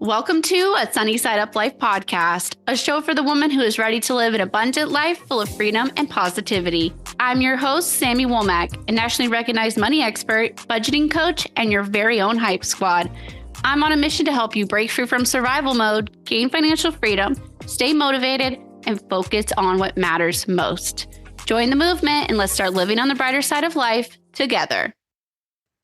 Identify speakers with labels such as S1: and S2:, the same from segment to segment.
S1: Welcome to a Sunny Side Up Life podcast, a show for the woman who is ready to live an abundant life full of freedom and positivity. I'm your host, Sami Womack, a nationally recognized money expert, budgeting coach, and your very own hype squad. I'm on a mission to help you break free from survival mode, gain financial freedom, stay motivated, and focus on what matters most. Join the movement and let's start living on the brighter side of life together.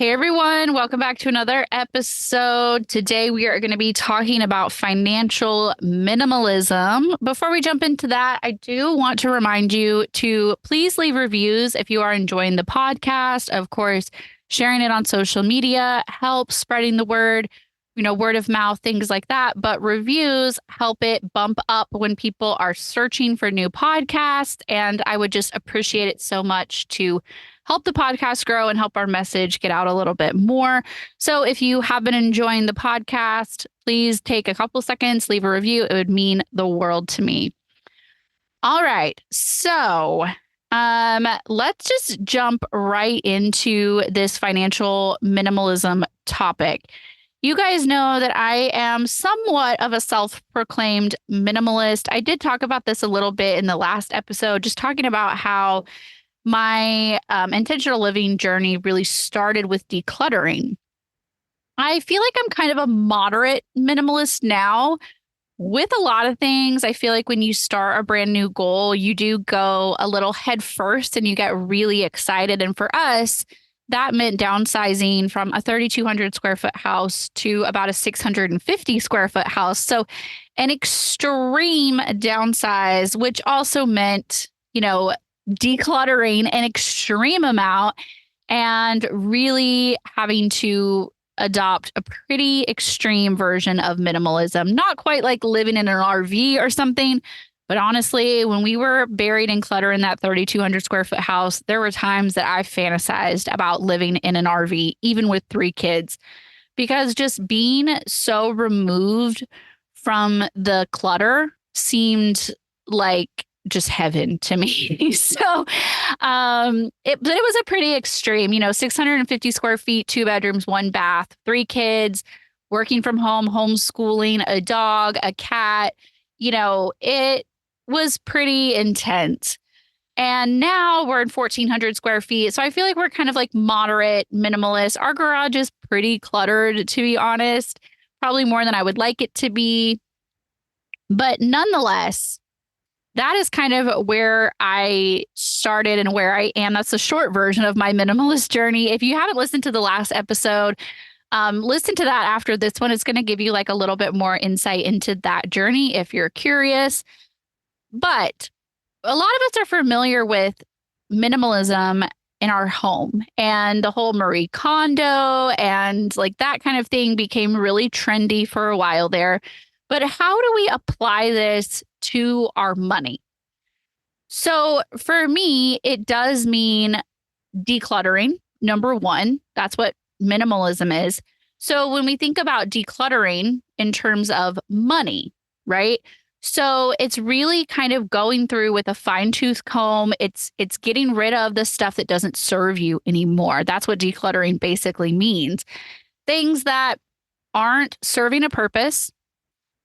S1: Hey everyone, welcome back to another episode. Today we are going to be talking about financial minimalism. Before we jump into that, I do want to remind you to please leave reviews if you are enjoying the podcast. Of course, sharing it on social media helps spreading the word, word of mouth, things like that. But reviews help it bump up when people are searching for new podcasts. And I would just appreciate it so much to help the podcast grow and help our message get out a little bit more. So if you have been enjoying the podcast, please take a couple seconds, leave a review. It would mean the world to me. All right. So let's just jump right into this financial minimalism topic. You guys know that I am somewhat of a self-proclaimed minimalist. I did talk about this a little bit in the last episode, just talking about how my intentional living journey really started with decluttering. I feel like I'm kind of a moderate minimalist now with a lot of things. I feel like when you start a brand new goal, you do go a little head first and you get really excited. And for us, that meant downsizing from a 3,200 square foot house to about a 650 square foot house. So an extreme downsize, which also meant, decluttering an extreme amount and really having to adopt a pretty extreme version of minimalism. Not quite like living in an RV or something, but honestly, when we were buried in clutter in that 3,200 square foot house, there were times that I fantasized about living in an RV, even with 3 kids, because just being so removed from the clutter seemed like just heaven to me. So it was a pretty extreme, 650 square feet, 2 bedrooms, 1 bath, 3 kids, working from home, homeschooling, a dog, a cat. It was pretty intense. And now we're in 1,400 square feet. So I feel like we're kind of like moderate minimalist. Our garage is pretty cluttered, to be honest, probably more than I would like it to be. But nonetheless, that is kind of where I started and where I am. That's the short version of my minimalist journey. If you haven't listened to the last episode, listen to that after this one. It's going to give you like a little bit more insight into that journey if you're curious. But a lot of us are familiar with minimalism in our home, and the whole Marie Kondo and like that kind of thing became really trendy for a while there. But how do we apply this to our money? So for me, it does mean decluttering. Number one, that's what minimalism is. So when we think about decluttering in terms of money, right? So it's really kind of going through with a fine-tooth comb. It's getting rid of the stuff that doesn't serve you anymore. That's what decluttering basically means. Things that aren't serving a purpose.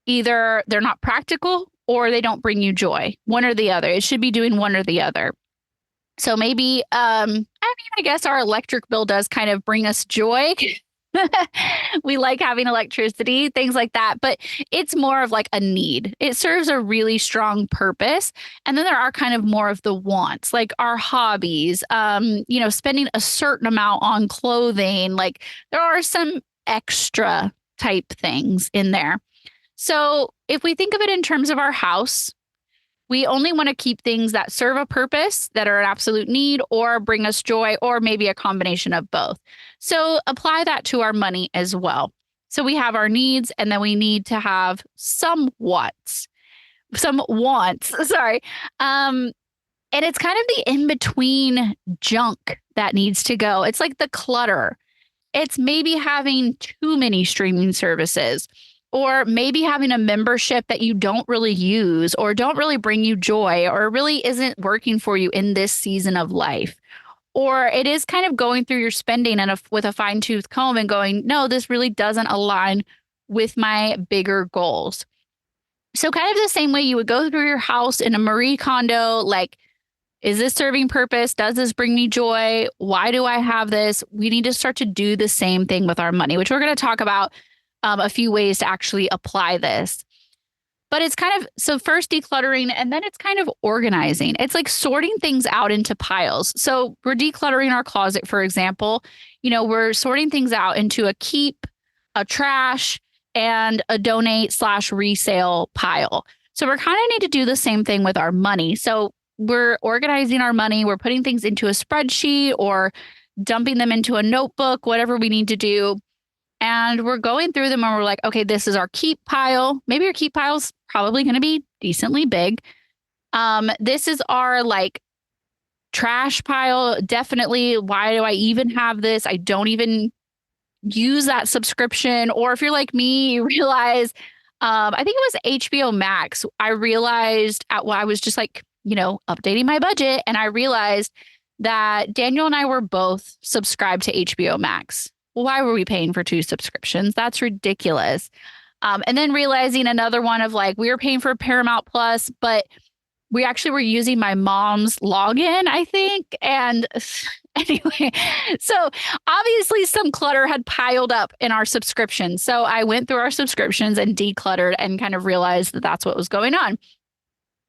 S1: Either they're not practical or they don't bring you joy. One or the other. It should be doing one or the other. So maybe, I guess our electric bill does kind of bring us joy. We like having electricity, things like that. But it's more of like a need. It serves a really strong purpose. And then there are kind of more of the wants, like our hobbies, spending a certain amount on clothing. Like there are some extra type things in there. So if we think of it in terms of our house, we only want to keep things that serve a purpose, that are an absolute need, or bring us joy, or maybe a combination of both. So apply that to our money as well. So we have our needs, and then we need to have some wants. Sorry. And it's kind of the in-between junk that needs to go. It's like the clutter. It's maybe having too many streaming services, or maybe having a membership that you don't really use or don't really bring you joy or really isn't working for you in this season of life. Or it is kind of going through your spending and with a fine-tooth comb and going, no, this really doesn't align with my bigger goals. So kind of the same way you would go through your house in a Marie Kondo, like, is this serving purpose? Does this bring me joy? Why do I have this? We need to start to do the same thing with our money, which we're going to talk about a few ways to actually apply this. But it's kind of, so first decluttering, and then it's kind of organizing. It's like sorting things out into piles. So we're decluttering our closet, for example. We're sorting things out into a keep, a trash, and a donate/resale pile. So we're kind of need to do the same thing with our money. So we're organizing our money. We're putting things into a spreadsheet or dumping them into a notebook, whatever we need to do. And we're going through them and we're like, okay, this is our keep pile. Maybe your keep pile's probably going to be decently big. This is our like trash pile. Definitely. Why do I even have this? I don't even use that subscription. Or if you're like me, you realize, I think it was HBO Max. I realized I was just like, updating my budget. And I realized that Daniel and I were both subscribed to HBO Max. Why were we paying for 2 subscriptions? That's ridiculous. And then realizing another one of like, we were paying for Paramount Plus, but we actually were using my mom's login, I think. And anyway, so obviously some clutter had piled up in our subscriptions. So I went through our subscriptions and decluttered and kind of realized that that's what was going on.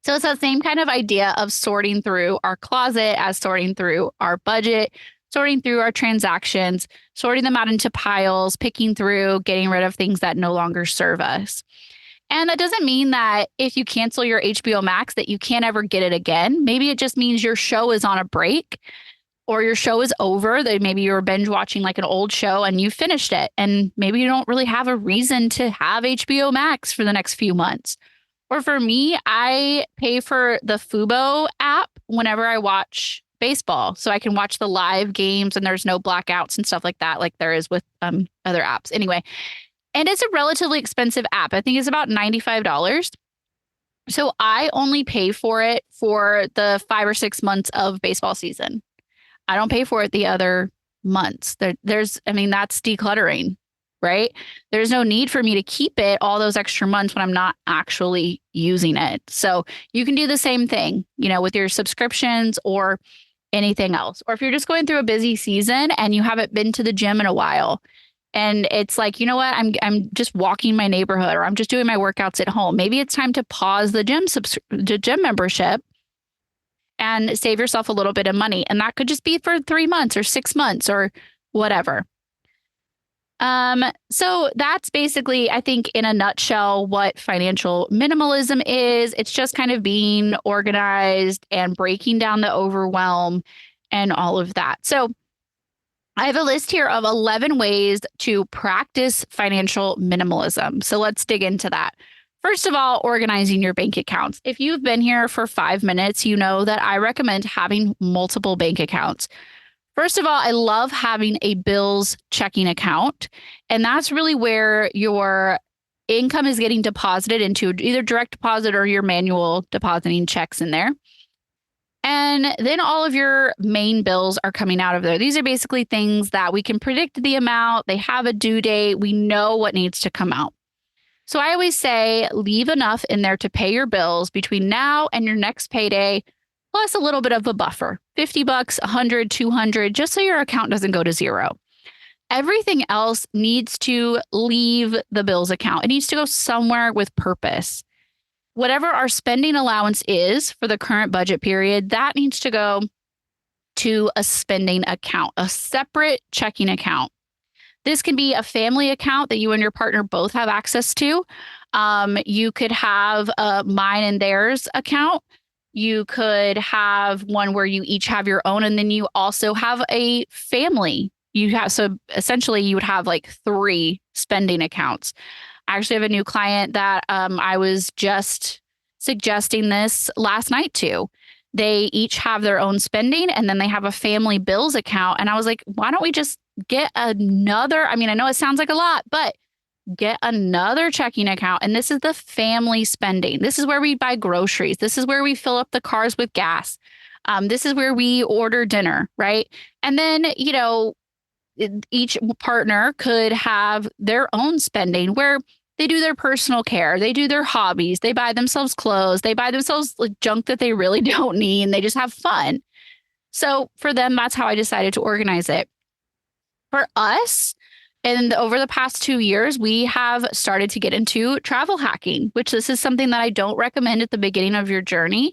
S1: So it's that same kind of idea of sorting through our closet as sorting through our budget, sorting through our transactions, sorting them out into piles, picking through, getting rid of things that no longer serve us. And that doesn't mean that if you cancel your HBO Max that you can't ever get it again. Maybe it just means your show is on a break or your show is over. That maybe you were binge watching like an old show and you finished it. And maybe you don't really have a reason to have HBO Max for the next few months. Or for me, I pay for the Fubo app whenever I watch baseball. So I can watch the live games and there's no blackouts and stuff like that, like there is with other apps. Anyway, and it's a relatively expensive app. I think it's about $95. So I only pay for it for the 5 or 6 months of baseball season. I don't pay for it the other months. That's decluttering, right? There's no need for me to keep it all those extra months when I'm not actually using it. So you can do the same thing, with your subscriptions or anything else. Or if you're just going through a busy season and you haven't been to the gym in a while and it's like, you know what, I'm just walking my neighborhood or I'm just doing my workouts at home. Maybe it's time to pause the gym membership and save yourself a little bit of money. And that could just be for 3 months or 6 months or whatever. So that's basically, I think, in a nutshell, what financial minimalism is. It's just kind of being organized and breaking down the overwhelm and all of that. So I have a list here of 11 ways to practice financial minimalism. So let's dig into that. First of all, organizing your bank accounts. If you've been here for 5 minutes, you know that I recommend having multiple bank accounts. First of all, I love having a bills checking account, and that's really where your income is getting deposited into either direct deposit or your manual depositing checks in there. And then all of your main bills are coming out of there. These are basically things that we can predict the amount, they have a due date, we know what needs to come out. So I always say leave enough in there to pay your bills between now and your next payday, plus a little bit of a buffer, $50, $100, $200, just so your account doesn't go to zero. Everything else needs to leave the bills account. It needs to go somewhere with purpose. Whatever our spending allowance is for the current budget period, that needs to go to a spending account, a separate checking account. This can be a family account that you and your partner both have access to. You could have a mine and theirs account. You could have one where you each have your own, and then you also have a family. So essentially you would have like 3 spending accounts. I actually have a new client that I was just suggesting this last night to. They each have their own spending and then they have a family bills account. And I was like, why don't we just get another? I mean, I know it sounds like a lot, but get another checking account. And this is the family spending. This is where we buy groceries. This is where we fill up the cars with gas. This is where we order dinner, right? And then, each partner could have their own spending where they do their personal care, they do their hobbies, they buy themselves clothes, they buy themselves like junk that they really don't need, and they just have fun. So for them, that's how I decided to organize it. For us, and over the past 2 years, we have started to get into travel hacking, which this is something that I don't recommend at the beginning of your journey,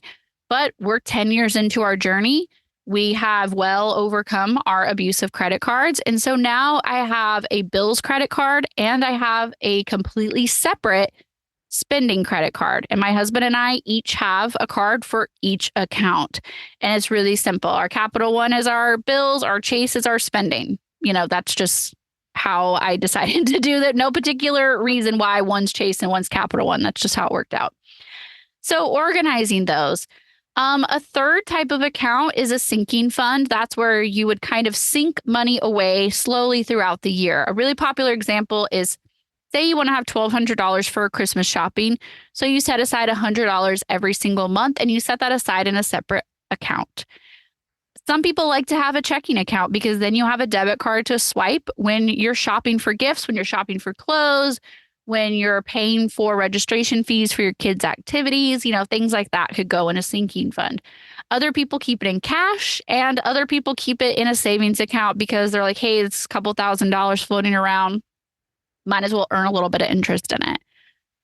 S1: but we're 10 years into our journey. We have well overcome our abuse of credit cards. And so now I have a bills credit card and I have a completely separate spending credit card. And my husband and I each have a card for each account. And it's really simple. Our Capital One is our bills, our Chase is our spending. That's just how I decided to do that. No particular reason why one's Chase and one's Capital One. That's just how it worked out. So organizing those. A third type of account is a sinking fund. That's where you would kind of sink money away slowly throughout the year. A really popular example is, say you want to have $1,200 for Christmas shopping. So you set aside $100 every single month and you set that aside in a separate account. Some people like to have a checking account because then you have a debit card to swipe when you're shopping for gifts, when you're shopping for clothes, when you're paying for registration fees for your kids' activities, things like that could go in a sinking fund. Other people keep it in cash and other people keep it in a savings account because they're like, hey, it's a couple $1,000s floating around. Might as well earn a little bit of interest in it.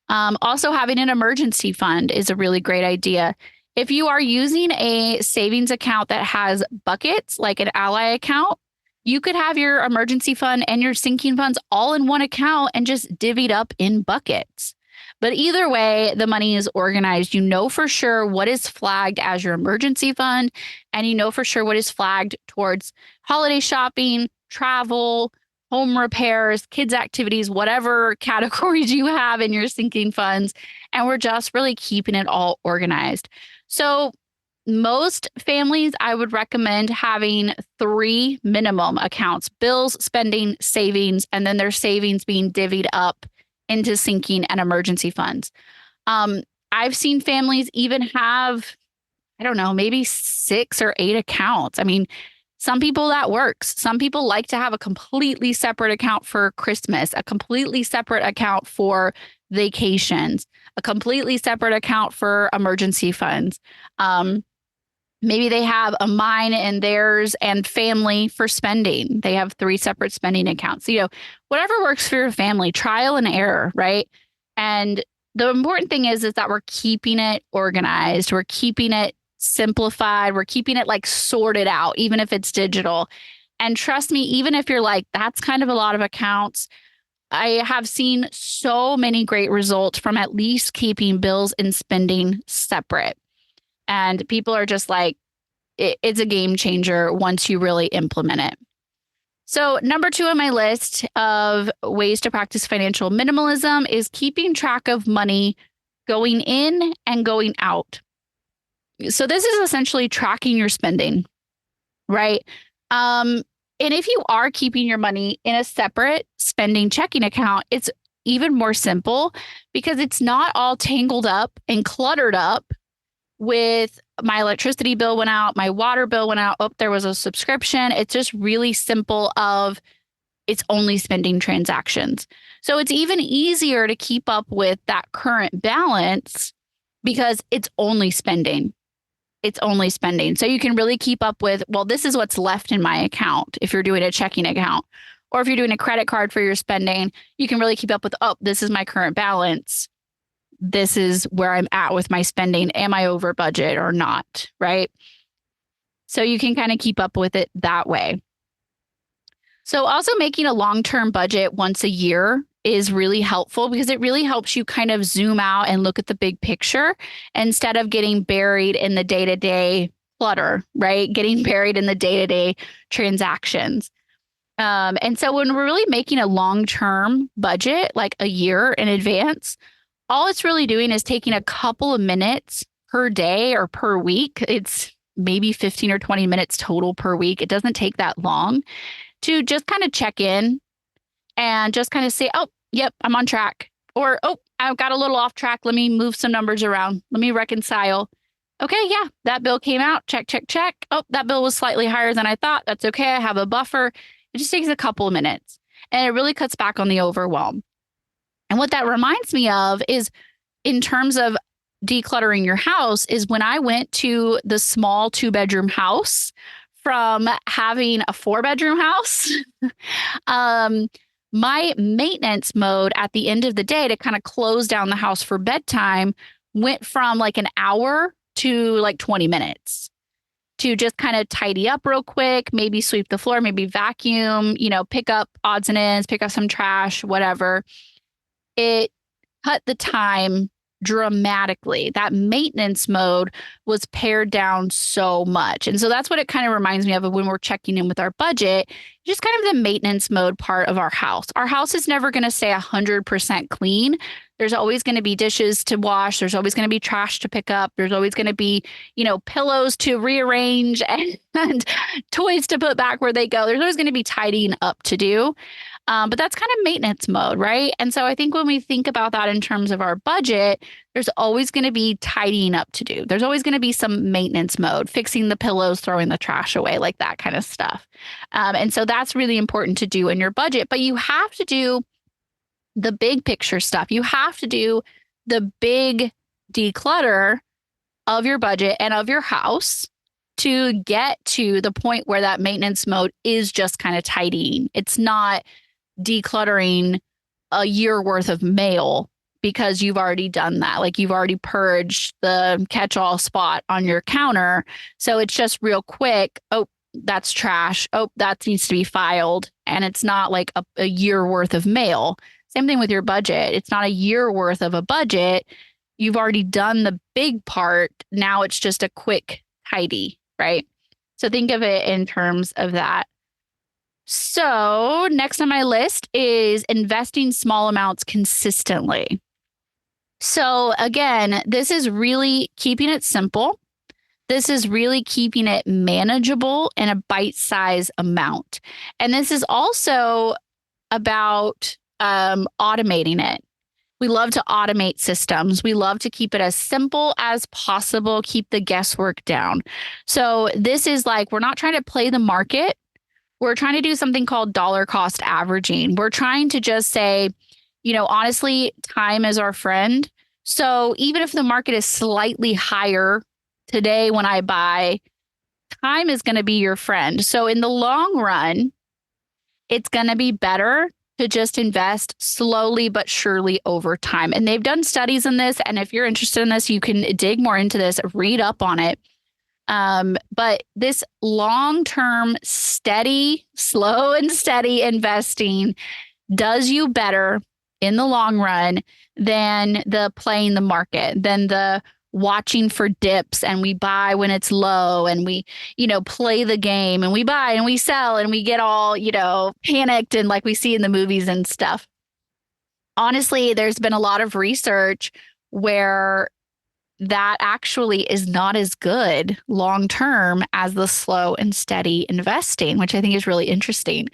S1: Also, having an emergency fund is a really great idea. If you are using a savings account that has buckets, like an Ally account, you could have your emergency fund and your sinking funds all in one account and just divvied up in buckets. But either way, the money is organized. You know for sure what is flagged as your emergency fund, and you know for sure what is flagged towards holiday shopping, travel, home repairs, kids' activities, whatever categories you have in your sinking funds. And we're just really keeping it all organized. So most families, I would recommend having 3 minimum accounts: bills, spending, savings, and then their savings being divvied up into sinking and emergency funds. I've seen families even have, I don't know, maybe 6 or 8 accounts. I mean, some people that works. Some people like to have a completely separate account for Christmas, a completely separate account for vacations, a completely separate account for emergency funds. Maybe they have a mine and theirs and family for spending. They have 3 separate spending accounts. Whatever works for your family, trial and error, right? And the important thing is that we're keeping it organized. We're keeping it simplified. We're keeping it like sorted out, even if it's digital. And trust me, even if you're like, that's kind of a lot of accounts, I have seen so many great results from at least keeping bills and spending separate. And people are just like, it's a game changer once you really implement it. So number 2 on my list of ways to practice financial minimalism is keeping track of money going in and going out. So this is essentially tracking your spending, right? And if you are keeping your money in a separate spending checking account, it's even more simple because it's not all tangled up and cluttered up with my electricity bill went out, my water bill went out, oh, there was a subscription. It's just really simple of it's only spending transactions. So it's even easier to keep up with that current balance because it's only spending. It's only spending. So you can really keep up with, well, this is what's left in my account if you're doing a checking account. Or if you're doing a credit card for your spending, you can really keep up with, oh, this is my current balance. This is where I'm at with my spending. Am I over budget or not? Right? So you can kind of keep up with it that way. So also making a long-term budget once a year is really helpful because it really helps you kind of zoom out and look at the big picture instead of getting buried in the day-to-day clutter, right? Getting buried in the day-to-day transactions. And so when we're really making a long-term budget, like a year in advance, all it's really doing is taking a couple of minutes per day or per week. It's maybe 15 or 20 minutes total per week. It doesn't take that long to just kind of check in and just kind of say, oh, yep, I'm on track. Or, oh, I've got a little off track. Let me move some numbers around. Let me reconcile. Okay, yeah, that bill came out. Check, check, check. Oh, that bill was slightly higher than I thought. That's okay. I have a buffer. It just takes a couple of minutes and it really cuts back on the overwhelm. And what that reminds me of is in terms of decluttering your house is when I went to the small 2-bedroom house from having a 4-bedroom house, my maintenance mode at the end of the day to kind of close down the house for bedtime went from like an hour to like 20 minutes to just kind of tidy up real quick, maybe sweep the floor, maybe vacuum, pick up odds and ends, pick up some trash, whatever. It cut the time dramatically. That maintenance mode was pared down so much. And so that's what it kind of reminds me of when we're checking in with our budget, just kind of the maintenance mode part of our house. Our house is never going to stay 100% clean. There's always going to be dishes to wash. There's always going to be trash to pick up. There's always going to be, pillows to rearrange and toys to put back where they go. There's always going to be tidying up to do. But that's kind of maintenance mode, right? And so I think when we think about that in terms of our budget, there's always going to be tidying up to do. There's always going to be some maintenance mode, fixing the pillows, throwing the trash away, like that kind of stuff. And so that's really important to do in your budget. But you have to do the big picture stuff. You have to do the big declutter of your budget and of your house to get to the point where that maintenance mode is just kind of tidying. It's not decluttering a year worth of mail because you've already done that. Like you've already purged the catch-all spot on your counter. So it's just real quick. Oh, that's trash. Oh, that needs to be filed. And it's not like a year worth of mail. Same thing with your budget. It's not a year worth of a budget. You've already done the big part. Now it's just a quick tidy, right? So think of it in terms of that. So next on my list is investing small amounts consistently. So again, this is really keeping it simple. This is really keeping it manageable in a bite-sized amount. And this is also about automating it. We love to automate systems. We love to keep it as simple as possible, keep the guesswork down. So this is like, we're not trying to play the market. We're trying to do something called dollar cost averaging. We're trying to just say, honestly, time is our friend. So even if the market is slightly higher today when I buy, time is going to be your friend. So in the long run, it's going to be better to just invest slowly but surely over time. And they've done studies in this. And if you're interested in this, you can dig more into this, read up on it. But this long-term, steady, slow and steady investing does you better in the long run than the playing the market, than the watching for dips and we buy when it's low and we, play the game and we buy and we sell and we get all, panicked and like we see in the movies and stuff. Honestly, there's been a lot of research where that actually is not as good long term as the slow and steady investing, which I think is really interesting.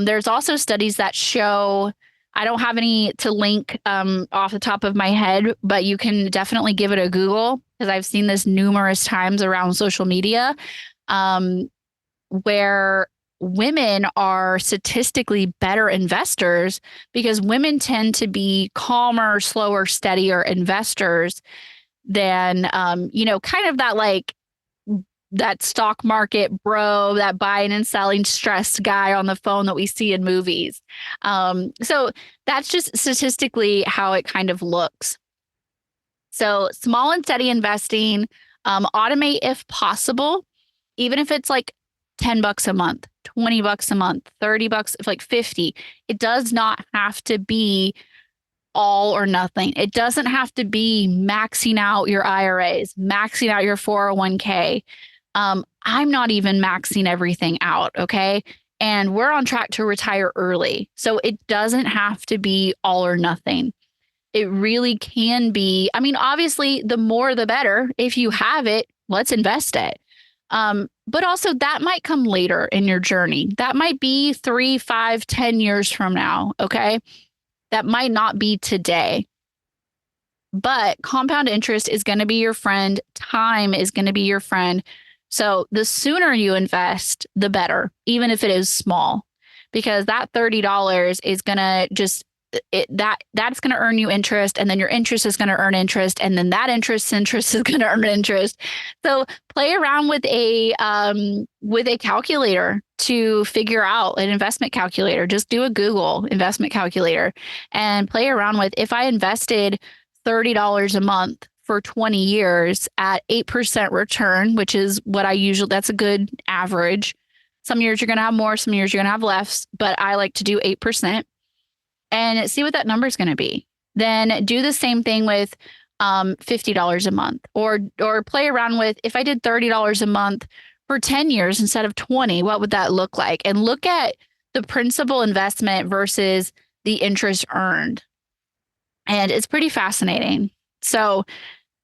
S1: There's also studies that show, I don't have any to link off the top of my head, but you can definitely give it a Google because I've seen this numerous times around social media where women are statistically better investors because women tend to be calmer, slower, steadier investors than, kind of that like that stock market bro, that buying and selling stressed guy on the phone that we see in movies. So that's just statistically how it kind of looks. So small and steady investing, automate if possible, even if it's like $10 a month, $20 a month, $30, if like 50, it does not have to be all or nothing. It doesn't have to be maxing out your IRAs, maxing out your 401k. I'm not even maxing everything out. Okay. And we're on track to retire early. So it doesn't have to be all or nothing. It really can be. I mean, obviously, the more the better. If you have it, let's invest it. But also that might come later in your journey. That might be 3, 5, 10 years from now. Okay. That might not be today. But compound interest is going to be your friend. Time is going to be your friend. So the sooner you invest, the better, even if it is small, because that $30 is going to that's going to earn you interest, and then your interest is going to earn interest, and then that interest is going to earn interest. So play around with a calculator to figure out an investment calculator. Just do a Google investment calculator and play around with, if I invested $30 a month for 20 years at 8% return, which is what I usually, that's a good average. Some years you're going to have more, some years you're going to have less, but I like to do 8%. And see what that number is going to be. Then do the same thing with $50 a month, or play around with, if I did $30 a month for 10 years instead of 20, what would that look like? And look at the principal investment versus the interest earned. And it's pretty fascinating. So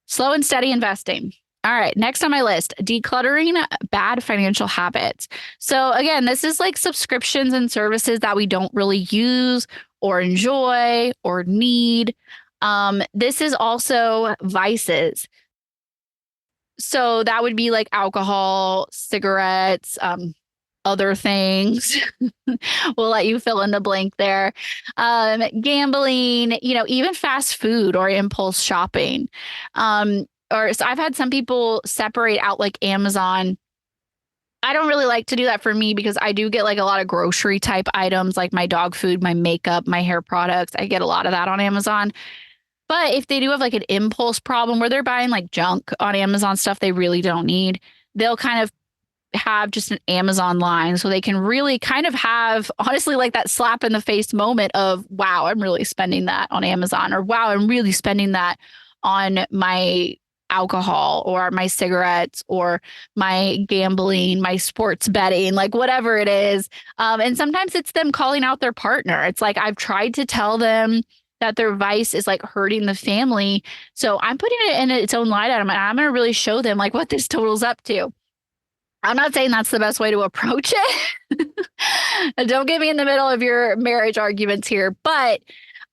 S1: slow and steady investing. All right, next on my list, decluttering bad financial habits. So again, this is like subscriptions and services that we don't really use or enjoy or need. This is also vices. So that would be like alcohol, cigarettes, other things. We'll let you fill in the blank there. Gambling, even fast food or impulse shopping. So I've had some people separate out like Amazon. I don't really like to do that for me, because I do get like a lot of grocery type items, like my dog food, my makeup, my hair products. I get a lot of that on Amazon. But if they do have like an impulse problem where they're buying like junk on Amazon, stuff they really don't need, they'll kind of have just an Amazon line, so they can really kind of have, honestly, like that slap in the face moment of, wow, I'm really spending that on Amazon, or wow, I'm really spending that on my alcohol or my cigarettes or my gambling, my sports betting, like whatever it is. And sometimes it's them calling out their partner. It's like, I've tried to tell them that their vice is like hurting the family, so I'm putting it in its own line item, and I'm going to really show them like what this totals up to. I'm not saying that's the best way to approach it. Don't get me in the middle of your marriage arguments here, but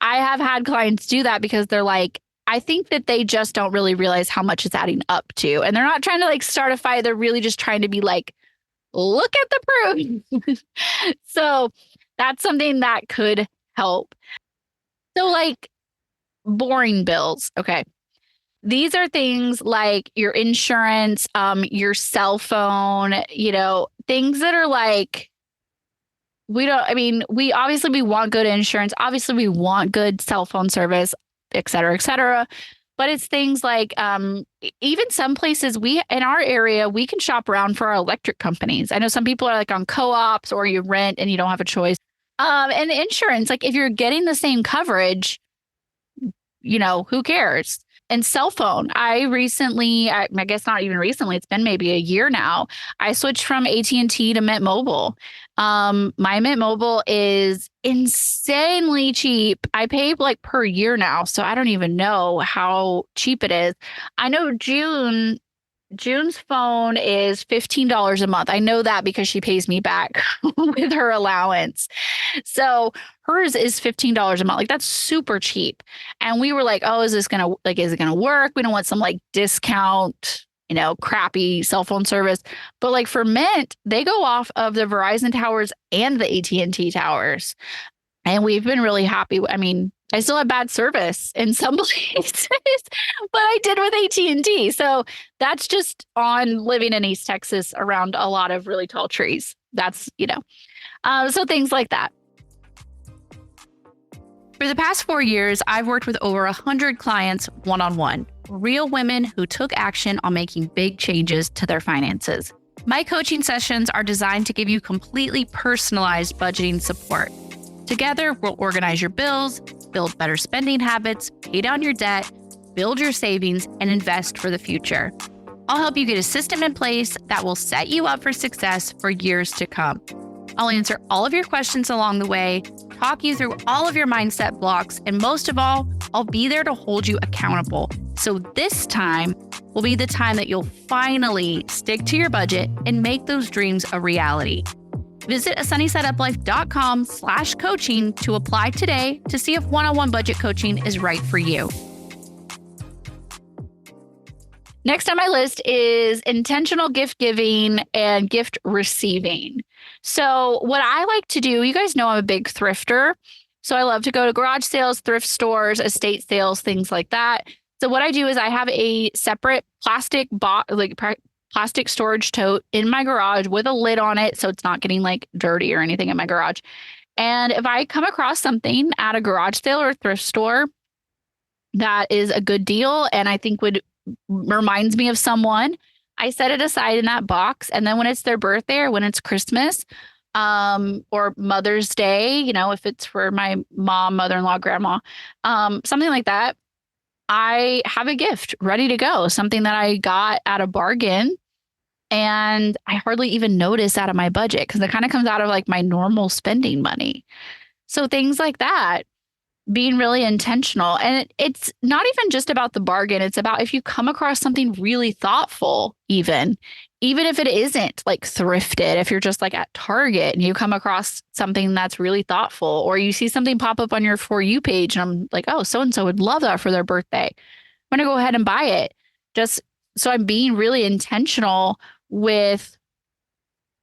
S1: I have had clients do that because they're like, I think that they just don't really realize how much it's adding up to. And they're not trying to like start a fight. They're really just trying to be like, look at the proof. So that's something that could help. So like boring bills. Okay. These are things like your insurance, your cell phone, things that are like, we obviously we want good insurance. Obviously we want good cell phone service, et cetera, et cetera. But it's things like, even some places in our area, we can shop around for our electric companies. I know some people are like on co-ops, or you rent and you don't have a choice. And insurance, like if you're getting the same coverage, who cares? And cell phone, I guess not even recently, it's been maybe a year now, I switched from AT&T to Mint Mobile. My Mint Mobile is insanely cheap. I pay like per year now, so I don't even know how cheap it is. I know June's phone is $15 a month. I know that because she pays me back with her allowance. So hers is $15 a month. Like that's super cheap. And we were like, oh, is it going to work? We don't want some like discount, crappy cell phone service. But like for Mint, they go off of the Verizon towers and the AT&T towers. And we've been really happy. I mean, I still have bad service in some places, but I did with AT&T. So that's just on living in East Texas around a lot of really tall trees. That's, so things like that. For the past 4 years, I've worked with over 100 clients one-on-one, real women who took action on making big changes to their finances. My coaching sessions are designed to give you completely personalized budgeting support. Together, we'll organize your bills, build better spending habits, pay down your debt, build your savings, and invest for the future. I'll help you get a system in place that will set you up for success for years to come. I'll answer all of your questions along the way, talk you through all of your mindset blocks, and most of all, I'll be there to hold you accountable. So this time will be the time that you'll finally stick to your budget and make those dreams a reality. Visit sunnysideuplife.com/coaching to apply today to see if one-on-one budget coaching is right for you. Next on my list is intentional gift giving and gift receiving. So, what I like to do, you guys know I'm a big thrifter. So, I love to go to garage sales, thrift stores, estate sales, things like that. So, what I do is I have a separate plastic storage tote in my garage with a lid on it. So, it's not getting like dirty or anything in my garage. And if I come across something at a garage sale or thrift store that is a good deal and I think would reminds me of someone, I set it aside in that box. And then when it's their birthday or when it's Christmas, or Mother's Day, if it's for my mom, mother-in-law, grandma, something like that, I have a gift ready to go, something that I got at a bargain. And I hardly even notice out of my budget because it kind of comes out of like my normal spending money. So things like that, being really intentional. And it's not even just about the bargain. It's about if you come across something really thoughtful, even if it isn't like thrifted, if you're just like at Target and you come across something that's really thoughtful, or you see something pop up on your For You page and I'm like, oh, so-and-so would love that for their birthday. I'm going to go ahead and buy it. Just so I'm being really intentional with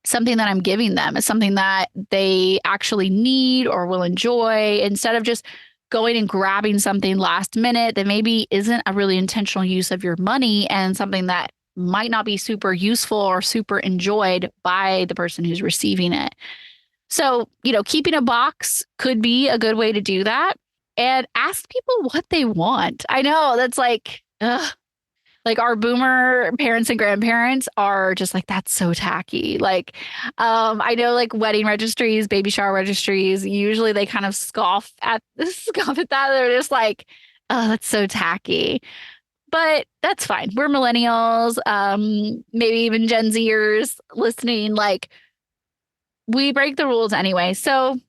S1: something that I'm giving them. It's something that they actually need or will enjoy, instead of just going and grabbing something last minute that maybe isn't a really intentional use of your money and something that might not be super useful or super enjoyed by the person who's receiving it. So, keeping a box could be a good way to do that, and ask people what they want. I know that's like, like our boomer parents and grandparents are just like, that's so tacky. Like, I know like wedding registries, baby shower registries, usually they kind of scoff at that. They're just like, oh, that's so tacky. But that's fine. We're millennials, maybe even Gen Zers listening. Like, we break the rules anyway. So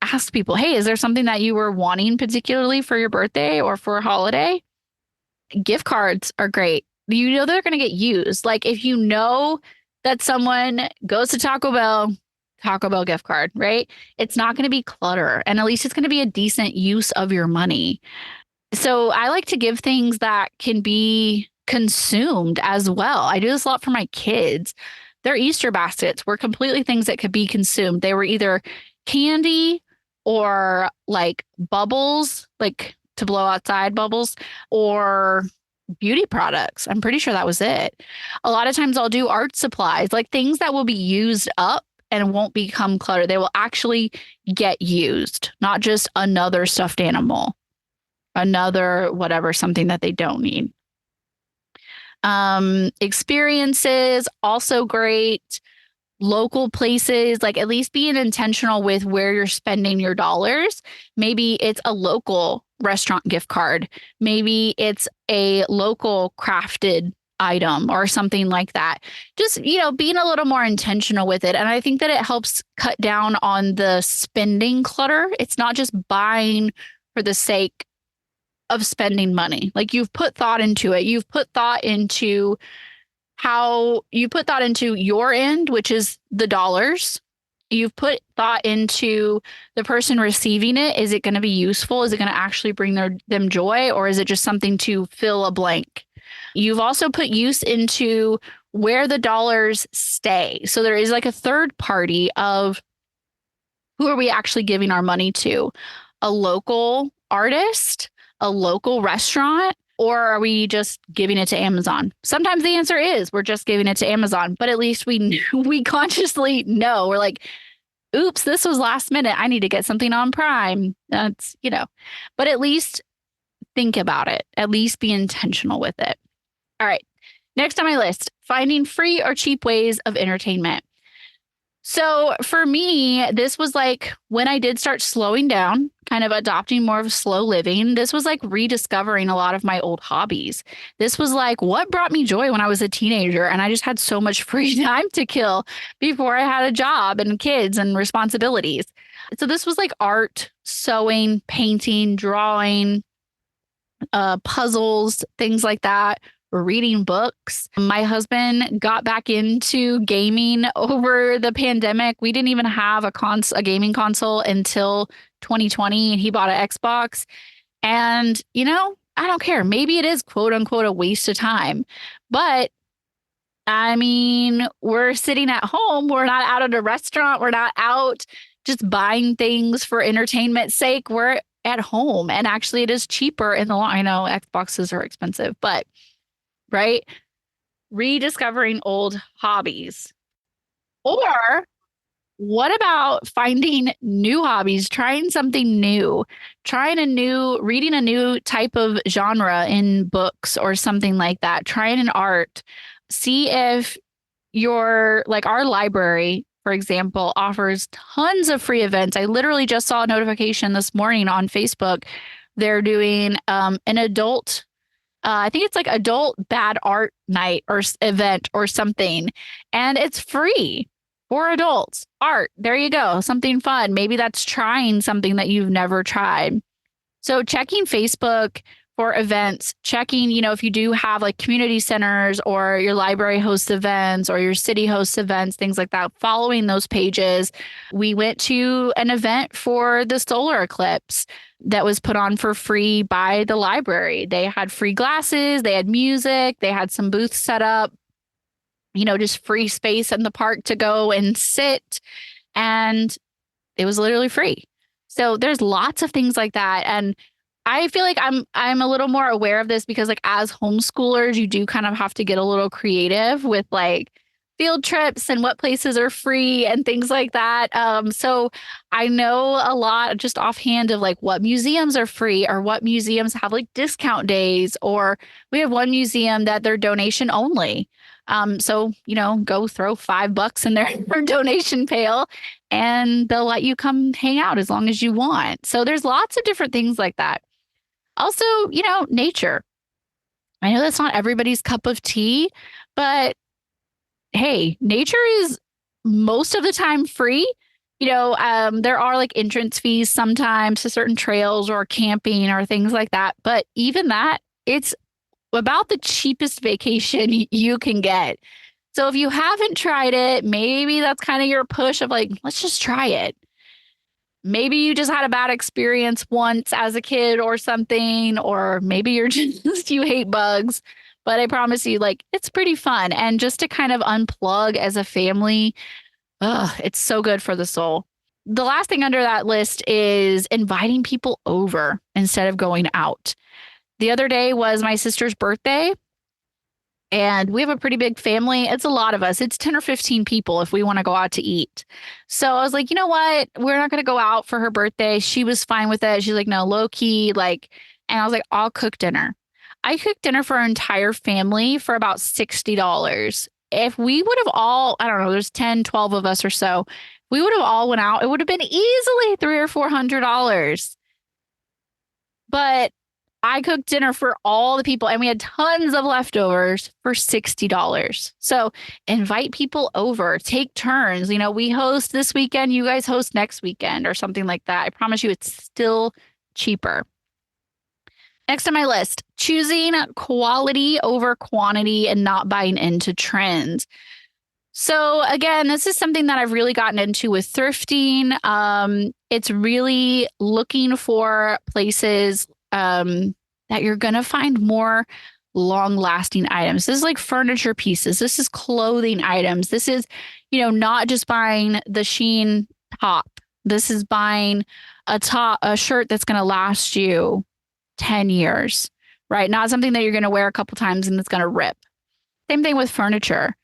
S1: ask people, hey, is there something that you were wanting particularly for your birthday or for a holiday? Gift cards are great. They're going to get used. Like if you know that someone goes to Taco Bell gift card, right? It's not going to be clutter, and at least it's going to be a decent use of your money. So I like to give things that can be consumed as well. I do this a lot for my kids. Their Easter baskets were completely things that could be consumed. They were either candy or like bubbles, like to blow outside bubbles, or beauty products. I'm pretty sure that was it. A lot of times I'll do art supplies, like things that will be used up and won't become clutter. They will actually get used, not just another stuffed animal, another whatever, something that they don't need. Experiences, also great. Local places, like at least being intentional with where you're spending your dollars. Maybe it's a local restaurant gift card. Maybe it's a local crafted item or something like that. Just, being a little more intentional with it. And I think that it helps cut down on the spending clutter. It's not just buying for the sake of spending money. Like you've put thought into it. You've put thought into your end, which is the dollars. You've put thought into the person receiving it. Is it going to be useful? Is it going to actually bring them joy? Or is it just something to fill a blank? You've also put use into where the dollars stay. So there is like a third party of who are we actually giving our money to? A local artist, a local restaurant, or are we just giving it to Amazon? Sometimes the answer is we're just giving it to Amazon, but at least we consciously know. We're like, oops, this was last minute. I need to get something on Prime. That's, but at least think about it. At least be intentional with it. All right. Next on my list, finding free or cheap ways of entertainment. So for me, this was like when I did start slowing down, kind of adopting more of a slow living. This was like rediscovering a lot of my old hobbies. This was like what brought me joy when I was a teenager. And I just had so much free time to kill before I had a job and kids and responsibilities. So this was like art, sewing, painting, drawing, puzzles, things like that. Reading books. My husband got back into gaming over the pandemic. We didn't even have a gaming console until 2020, and he bought an Xbox. And, I don't care. Maybe it is quote unquote a waste of time. But I mean, we're sitting at home. We're not out at a restaurant. We're not out just buying things for entertainment's sake. We're at home. And actually, it is cheaper in the long. I know Xboxes are expensive, but right? Rediscovering old hobbies. Or what about finding new hobbies, trying something new, reading a new type of genre in books or something like that, trying an art, see if like our library, for example, offers tons of free events. I literally just saw a notification this morning on Facebook. They're doing an adult I think it's like adult bad art night or event or something. And it's free for adults. Art. There you go. Something fun. Maybe that's trying something that you've never tried. So checking Facebook for events, checking, if you do have like community centers or your library hosts events or your city hosts events, things like that, following those pages. We went to an event for the solar eclipse that was put on for free by the library. They had free glasses, they had music, they had some booths set up, just free space in the park to go and sit. And it was literally free. So there's lots of things like that. And I feel like I'm a little more aware of this because like as homeschoolers, you do kind of have to get a little creative with like field trips and what places are free and things like that. So I know a lot just offhand of like what museums are free or what museums have like discount days, or we have one museum that they're donation only. So, go throw $5 in their donation pail and they'll let you come hang out as long as you want. So there's lots of different things like that. Also, nature. I know that's not everybody's cup of tea, but hey, nature is most of the time free. There are like entrance fees sometimes to certain trails or camping or things like that. But even that, it's about the cheapest vacation you can get. So if you haven't tried it, maybe that's kind of your push of like, let's just try it. Maybe you just had a bad experience once as a kid or something, or maybe you're just, you hate bugs. But I promise you, like, it's pretty fun. And just to kind of unplug as a family, it's so good for the soul. The last thing under that list is inviting people over instead of going out. The other day was my sister's birthday. And we have a pretty big family. It's a lot of us. It's 10 or 15 people if we want to go out to eat. So I was like, you know what? We're not going to go out for her birthday. She was fine with it. She's like, no, low key. And I was like, I'll cook dinner. I cooked dinner for our entire family for about $60. If we would have all, I don't know, there's 10, 12 of us or so. We would have all went out. It would have been easily $300 or $400. But I cooked dinner for all the people and we had tons of leftovers for $60. So invite people over, take turns. We host this weekend, you guys host next weekend or something like that. I promise you it's still cheaper. Next on my list, choosing quality over quantity and not buying into trends. So again, this is something that I've really gotten into with thrifting. It's really looking for places that you're going to find more long-lasting items. This is like furniture pieces. This is clothing items. This is, not just buying the Shein top. This is buying a shirt that's going to last you 10 years, right? Not something that you're going to wear a couple times and it's going to rip. Same thing with furniture,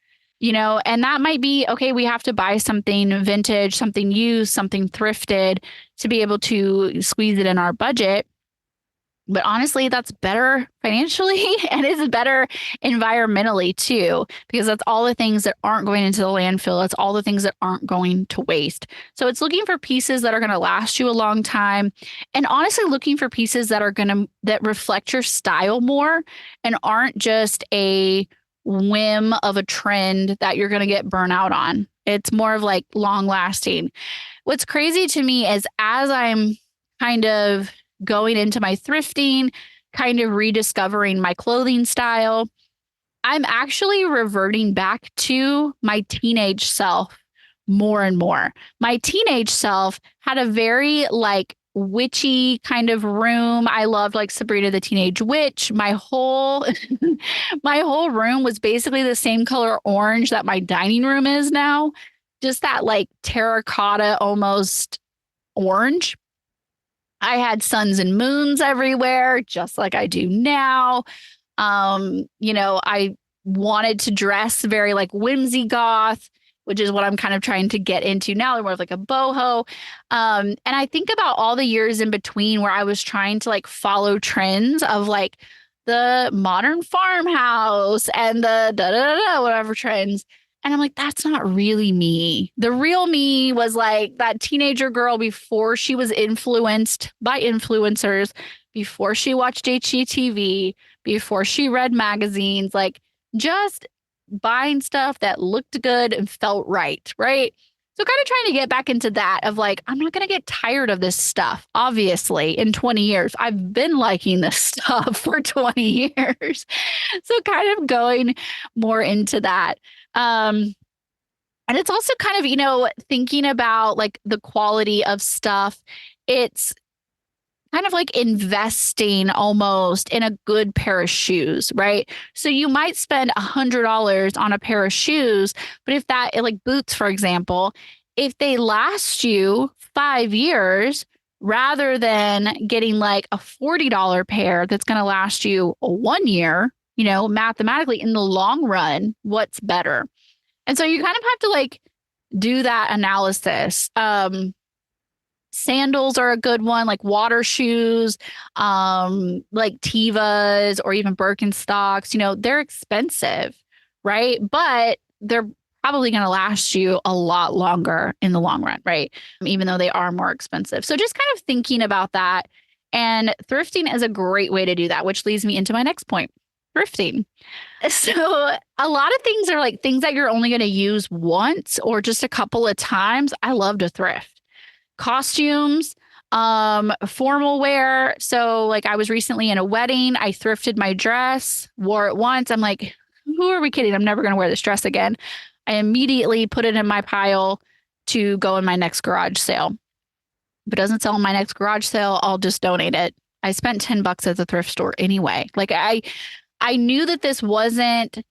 S1: and that might be, okay, we have to buy something vintage, something used, something thrifted to be able to squeeze it in our budget. But honestly, that's better financially and it's better environmentally too, because that's all the things that aren't going into the landfill. It's all the things that aren't going to waste. So it's looking for pieces that are going to last you a long time, and honestly looking for pieces that are that reflect your style more and aren't just a whim of a trend that you're going to get burnout on. It's more of like long lasting. What's crazy to me is as I'm kind of going into my thrifting, kind of rediscovering my clothing style, I'm actually reverting back to my teenage self more and more. My teenage self had a very witchy kind of room. I loved like Sabrina the Teenage Witch. My whole my whole room was basically the same color orange that my dining room is now. Just that like terracotta almost orange. I had suns and moons everywhere, just like I do now. I wanted to dress very like whimsy goth, which is what I'm kind of trying to get into now, more of like a boho. And I think about all the years in between where I was trying to like follow trends of like the modern farmhouse and the da da da whatever trends. And I'm like, that's not really me. The real me was like that teenager girl before she was influenced by influencers, before she watched HGTV, before she read magazines, like just buying stuff that looked good and felt right. Right. So kind of trying to get back into that of like, I'm not going to get tired of this stuff. Obviously, in 20 years, I've been liking this stuff for 20 years. So kind of going more into that. And it's also kind of, thinking about like the quality of stuff. It's kind of like investing almost in a good pair of shoes, right? So you might spend $100 on a pair of shoes, but if that, like boots, for example, if they last you 5 years, rather than getting like a $40 pair that's going to last you 1 year, mathematically in the long run, what's better? And so you kind of have to like do that analysis. Sandals are a good one, like water shoes, like Tevas or even Birkenstocks, they're expensive, right? But they're probably going to last you a lot longer in the long run, right? Even though they are more expensive. So just kind of thinking about that. And thrifting is a great way to do that, which leads me into my next point, thrifting. So a lot of things are like things that you're only going to use once or just a couple of times. I love to thrift. Costumes, formal wear. So like I was recently in a wedding. I thrifted my dress, wore it once. I'm like, who are we kidding? I'm never going to wear this dress again. I immediately put it in my pile to go in my next garage sale. If it doesn't sell in my next garage sale, I'll just donate it. I spent $10 at the thrift store anyway. Like I knew that this wasn't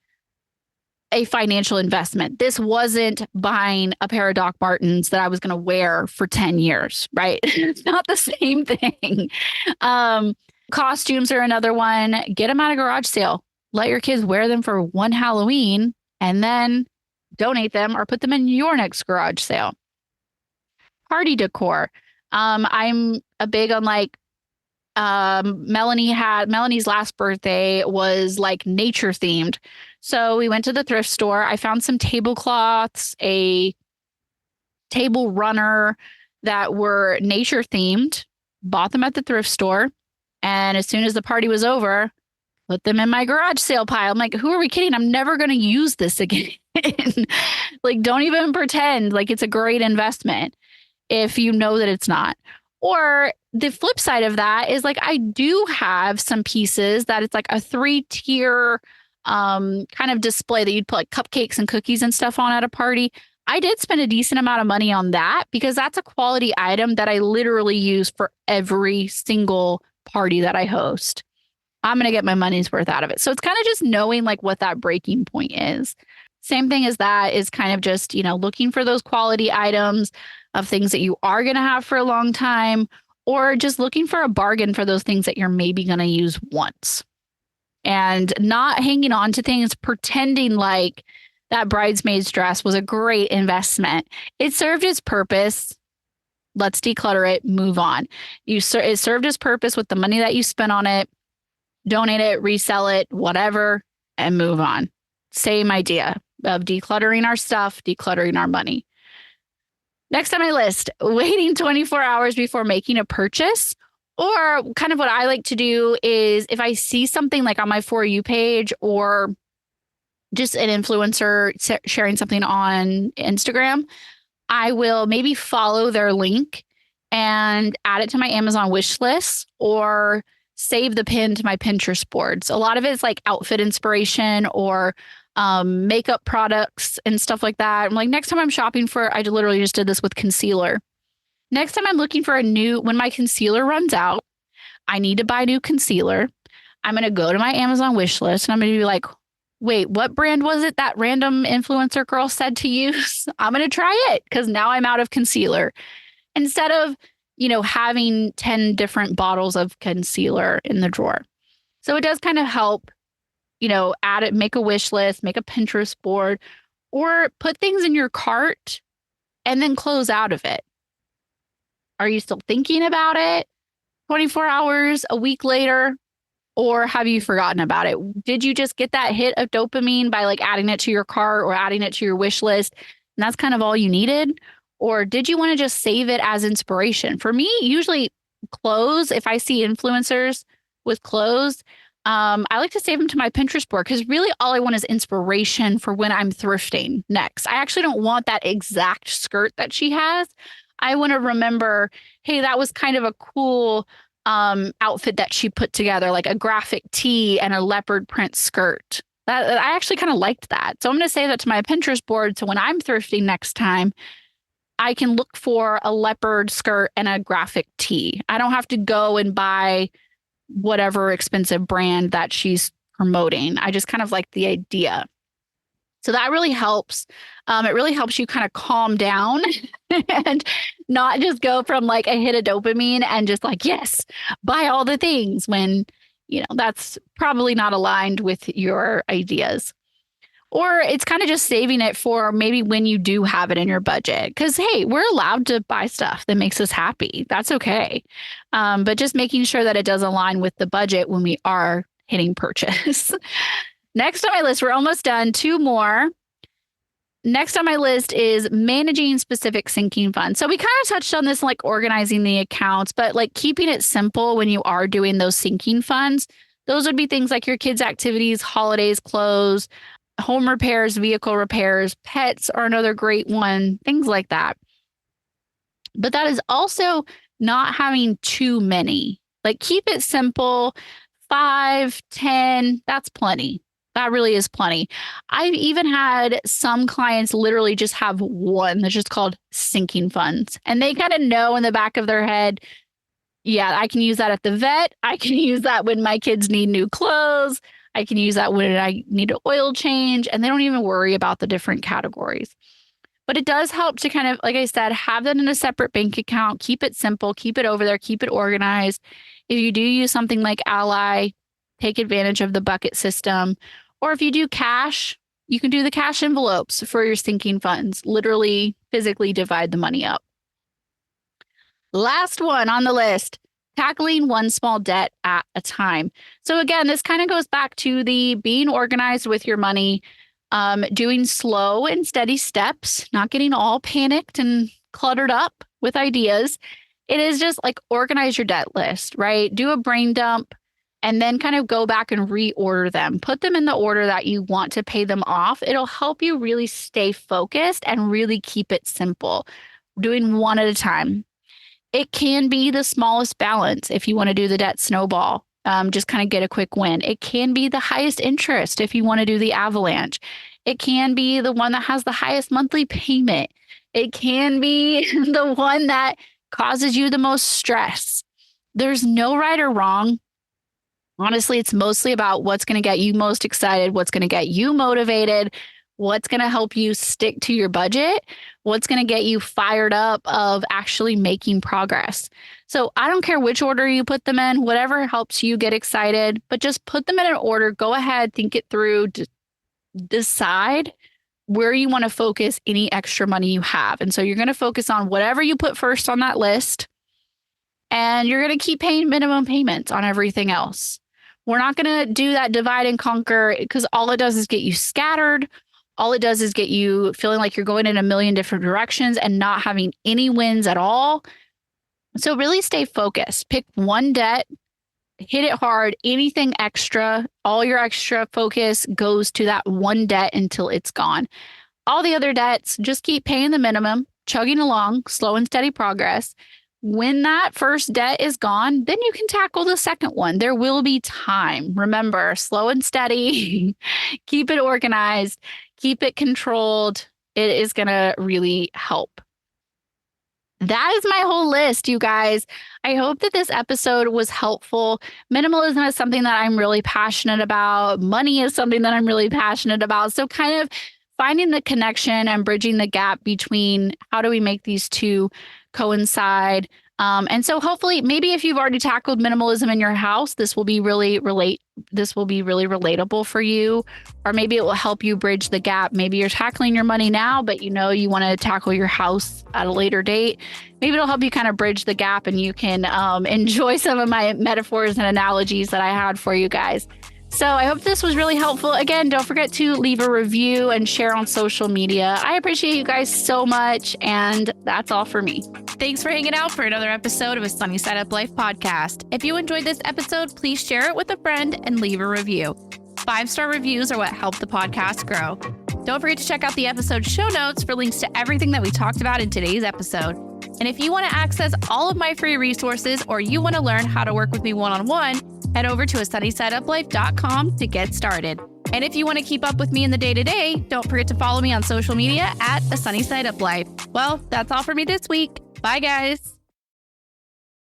S1: a financial investment. This wasn't buying a pair of Doc Martens that I was going to wear for 10 years, right? It's not the same thing. Costumes are another one. Get them at a garage sale. Let your kids wear them for one Halloween and then donate them or put them in your next garage sale. Party decor. I'm a big on like Melanie's last birthday was like nature themed. So we went to the thrift store. I found some tablecloths, a table runner that were nature themed, bought them at the thrift store. And as soon as the party was over, put them in my garage sale pile. I'm like, who are we kidding? I'm never going to use this again. Like, don't even pretend like it's a great investment if you know that it's not. Or the flip side of that is like, I do have some pieces that it's like a 3-tier kind of display that you'd put like cupcakes and cookies and stuff on at a party. I did spend a decent amount of money on that because that's a quality item that I literally use for every single party that I host. I'm going to get my money's worth out of it. So it's kind of just knowing like what that breaking point is. Same thing as that is kind of just, looking for those quality items of things that you are going to have for a long time, or just looking for a bargain for those things that you're maybe going to use once. And not hanging on to things, pretending like that bridesmaid's dress was a great investment. It served its purpose. Let's declutter it, move on. It served its purpose with the money that you spent on it. Donate it, resell it, whatever, and move on. Same idea of decluttering our stuff, decluttering our money. Next on my list, waiting 24 hours before making a purchase. Or kind of what I like to do is if I see something like on my For You page or just an influencer sharing something on Instagram, I will maybe follow their link and add it to my Amazon wish list or save the pin to my Pinterest boards. A lot of it is like outfit inspiration or makeup products and stuff like that. I'm like, next time I'm shopping I literally just did this with concealer. Next time I'm looking for when my concealer runs out, I need to buy new concealer. I'm going to go to my Amazon wish list and I'm going to be like, wait, what brand was it that random influencer girl said to use? I'm going to try it because now I'm out of concealer. Instead of, having 10 different bottles of concealer in the drawer. So it does kind of help, add it, make a wish list, make a Pinterest board, or put things in your cart and then close out of it. Are you still thinking about it 24 hours, a week later? Or have you forgotten about it? Did you just get that hit of dopamine by like adding it to your cart or adding it to your wish list? And that's kind of all you needed? Or did you want to just save it as inspiration? For me, usually clothes, if I see influencers with clothes, I like to save them to my Pinterest board because really all I want is inspiration for when I'm thrifting next. I actually don't want that exact skirt that she has. I want to remember, hey, that was kind of a cool outfit that she put together, like a graphic tee and a leopard print skirt. I actually kind of liked that. So I'm going to save that to my Pinterest board. So when I'm thrifting next time, I can look for a leopard skirt and a graphic tee. I don't have to go and buy whatever expensive brand that she's promoting. I just kind of like the idea. So that really helps. It really helps you kind of calm down and not just go from like a hit of dopamine and just like, yes, buy all the things when, that's probably not aligned with your ideas. Or it's kind of just saving it for maybe when you do have it in your budget. Because, hey, we're allowed to buy stuff that makes us happy. That's okay. But just making sure that it does align with the budget when we are hitting purchase. Next on my list, we're almost done. 2 more. Next on my list is managing specific sinking funds. So we kind of touched on this, like organizing the accounts, but like keeping it simple when you are doing those sinking funds. Those would be things like your kids' activities, holidays, clothes, home repairs, vehicle repairs, pets are another great one, things like that. But that is also not having too many. Like keep it simple, 5, 10, that's plenty. That really is plenty. I've even had some clients literally just have one that's just called sinking funds. And they kind of know in the back of their head, yeah, I can use that at the vet. I can use that when my kids need new clothes. I can use that when I need an oil change. And they don't even worry about the different categories. But it does help to kind of, like I said, have that in a separate bank account. Keep it simple. Keep it over there. Keep it organized. If you do use something like Ally, take advantage of the bucket system. Or if you do cash, you can do the cash envelopes for your sinking funds. Literally, physically divide the money up. Last one on the list, tackling one small debt at a time. So again, this kind of goes back to the being organized with your money, doing slow and steady steps, not getting all panicked and cluttered up with ideas. It is just like organize your debt list, right? Do a brain dump and then kind of go back and reorder them. Put them in the order that you want to pay them off. It'll help you really stay focused and really keep it simple, doing one at a time. It can be the smallest balance if you want to do the debt snowball, just kind of get a quick win. It can be the highest interest if you want to do the avalanche. It can be the one that has the highest monthly payment. It can be the one that causes you the most stress. There's no right or wrong. Honestly, it's mostly about what's going to get you most excited, what's going to get you motivated, what's going to help you stick to your budget, what's going to get you fired up of actually making progress. So I don't care which order you put them in, whatever helps you get excited, but just put them in an order. Go ahead, think it through, decide where you want to focus any extra money you have. And so you're going to focus on whatever you put first on that list, and you're going to keep paying minimum payments on everything else. We're not going to do that divide and conquer because all it does is get you scattered. All it does is get you feeling like you're going in a million different directions and not having any wins at all. So really stay focused. Pick one debt, hit it hard. Anything extra, all your extra focus goes to that one debt until it's gone. All the other debts, just keep paying the minimum, chugging along, slow and steady progress. When that first debt is gone, then you can tackle the second one. There will be time. Remember, slow and steady, keep it organized, keep it controlled. It is going to really help. That is my whole list, you guys. I hope that this episode was helpful. Minimalism is something that I'm really passionate about. Money is something that I'm really passionate about. So kind of finding the connection and bridging the gap between how do we make these two coincide. And so hopefully, maybe if you've already tackled minimalism in your house, this will be really relatable for you, or maybe it will help you bridge the gap. Maybe you're tackling your money now, but you want to tackle your house at a later date. Maybe it'll help you kind of bridge the gap and you can enjoy some of my metaphors and analogies that I had for you guys. So I hope this was really helpful. Again, don't forget to leave a review and share on social media. I appreciate you guys so much. And that's all for me. Thanks for hanging out for another episode of a Sunny Side Up Life podcast. If you enjoyed this episode, please share it with a friend and leave a review. 5-star reviews are what help the podcast grow. Don't forget to check out the episode show notes for links to everything that we talked about in today's episode. And if you want to access all of my free resources or you want to learn how to work with me one-on-one, head over to asunnysideuplife.com to get started. And if you want to keep up with me in the day-to-day, don't forget to follow me on social media at A Sunny Side Up Life. Well, that's all for me this week. Bye, guys.